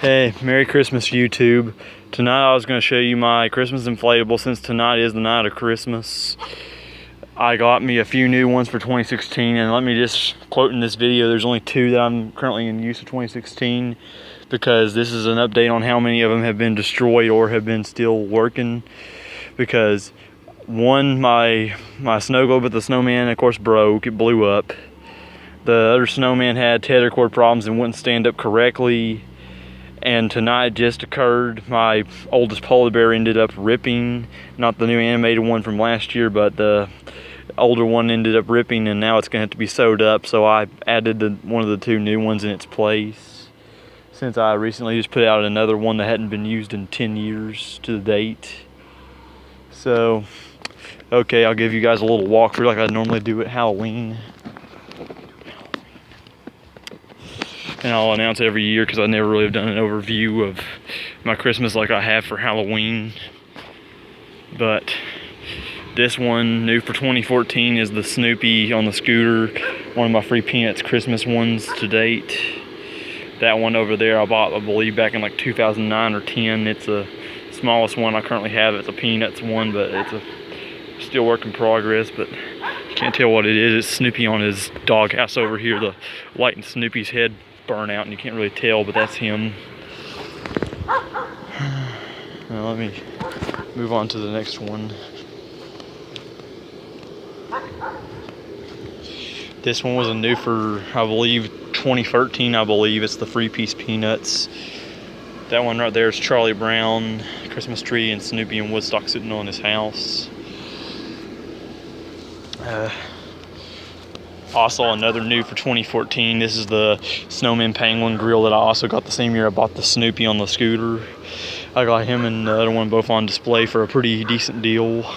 Hey, Merry Christmas YouTube. Tonight I was going to show you my Christmas inflatable since tonight is the night of Christmas. I got me a few new ones for 2016, and let me just quote in this video, there's only 2 that I'm currently in use of 2016 because this is an update on how many of them have been destroyed or have been still working. Because one, my snow globe with the snowman of course broke, it blew up. The other snowman had tether cord problems and wouldn't stand up correctly. And tonight just occurred, my oldest polar bear ended up ripping, not the new animated one from last year, but the older one ended up ripping, and now it's gonna have to be sewed up. So I added one of the 2 new ones in its place, since I recently just put out another one that hadn't been used in 10 years to the date. So, okay, I'll give you guys a little walkthrough like I normally do at Halloween. And I'll announce every year because I never really have done an overview of my Christmas like I have for Halloween. But this one, new for 2014, is the Snoopy on the scooter. One of my free Peanuts Christmas ones to date. That one over there I bought, I believe, back in like 2009 or 10. It's the smallest one I currently have. It's a Peanuts one, but it's a still work in progress. But you can't tell what it is. It's Snoopy on his doghouse over here. The light in Snoopy's head burn out and you can't really tell, but that's him. Now let me move on to the next one. This one was a new for, I believe, 2013, I believe. It's the Free Piece Peanuts. That one right there is Charlie Brown, Christmas tree, and Snoopy and Woodstock sitting on his house. Also another new for 2014, this is the Snowman Penguin grill that I also got the same year I bought the Snoopy on the scooter. I got him and the other one both on display for a pretty decent deal.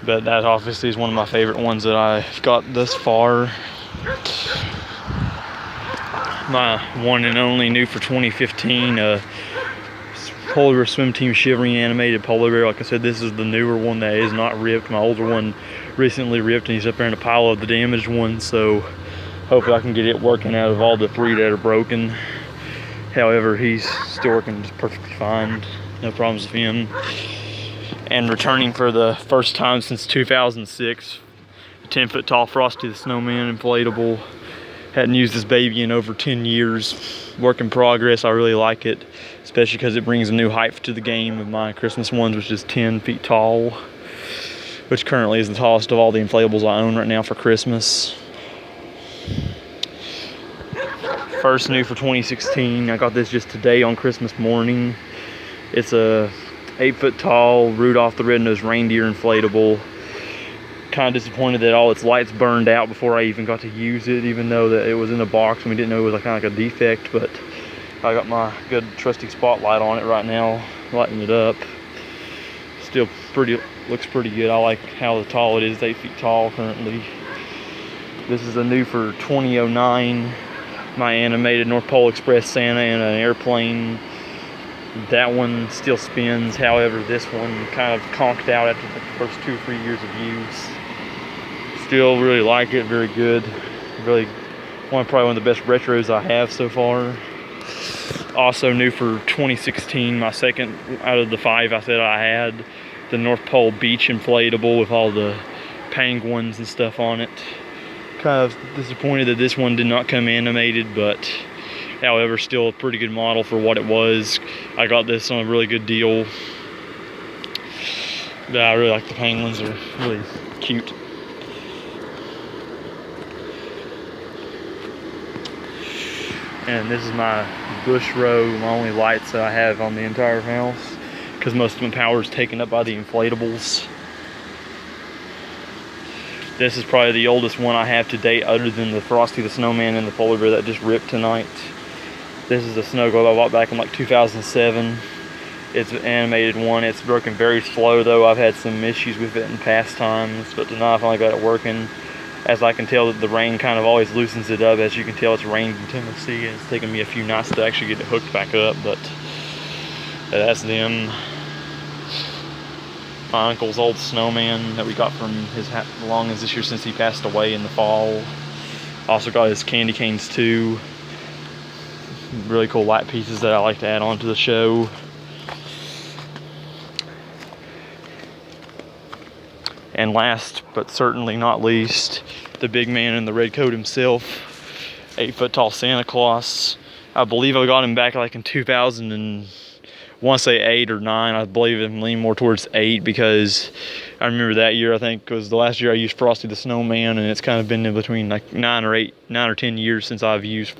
But that obviously is one of my favorite ones that I've got thus far. My one and only new for 2015, Polar Bear Swim Team Shivering Animated Polar Bear. Like I said, this is the newer one that is not ripped. My older one recently ripped and he's up there in a pile of the damaged ones, so hopefully I can get it working out of all the 3 that are broken. However, he's still working just perfectly fine, no problems with him. And returning for the first time since 2006, a 10-foot tall Frosty the Snowman inflatable. Hadn't used this baby in over 10 years. Work in progress. I really like it, especially because it brings a new height to the game of my Christmas ones, which is 10 feet tall, which currently is the tallest of all the inflatables I own right now for Christmas. First new for 2016, I got this just today on Christmas morning. It's a 8-foot tall Rudolph the Red-Nosed Reindeer inflatable. Kind of disappointed that all its lights burned out before I even got to use it, even though that it was in a box and we didn't know it was kind of like a defect. But I got my good trusty spotlight on it right now, lighting it up. Still looks pretty good. I like how tall it is. It's 8 feet tall currently. This is a new for 2009, my animated North Pole Express Santa in an airplane. That one still spins. However, this one kind of conked out after the first 2 or 3 years of use. Still really like it, very good. Really probably one of the best retros I have so far. Also new for 2016, my second out of the 5 I said I had, the North Pole Beach inflatable with all the penguins and stuff on it. Kind of disappointed that this one did not come animated, but however, still a pretty good model for what it was. I got this on a really good deal. But I really like the penguins, they're really cute. And this is my bush row, my only lights that I have on the entire house, because most of my power is taken up by the inflatables. This is probably the oldest one I have to date, other than the Frosty the Snowman and the Polar Bear that just ripped tonight. This is a snow globe I bought back in like 2007. It's an animated one. It's working very slow though. I've had some issues with it in past times, but tonight I finally got it working. As I can tell, that the rain kind of always loosens it up. As you can tell, it's rained in Tennessee, and it's taken me a few nights to actually get it hooked back up, but that's them. My uncle's old snowman that we got from his long as this year since he passed away in the fall. Also got his candy canes too. really cool light pieces that I like to add on to the show. And last but certainly not least, the big man in the red coat himself, 8-foot tall Santa Claus. I believe I got him back like in 2000 and I want to say 8 or 9. I believe I'm leaning more towards 8 because I remember that year, I think, was the last year I used Frosty the Snowman, and it's kind of been in between like 9 or 10 years since I've used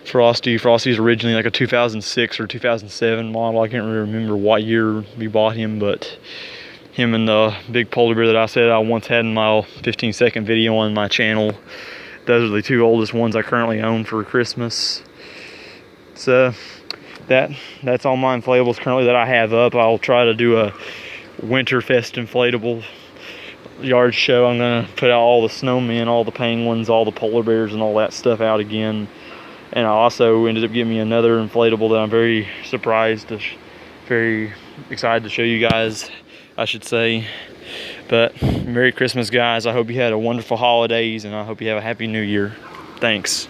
Frosty. Frosty's originally like a 2006 or 2007 model. I can't really remember what year we bought him, but him and the big polar bear that I said I once had in my 15-second video on my channel, those are the 2 oldest ones I currently own for Christmas. So that's all my inflatables currently that I have up. I'll try to do a Winterfest inflatable yard show. I'm gonna put out all the snowmen, all the penguins, all the polar bears, and all that stuff out again. And I also ended up getting me another inflatable that I'm very surprised, very excited to show you guys, I should say. But Merry Christmas, guys. I hope you had a wonderful holidays, and I hope you have a Happy New Year. Thanks.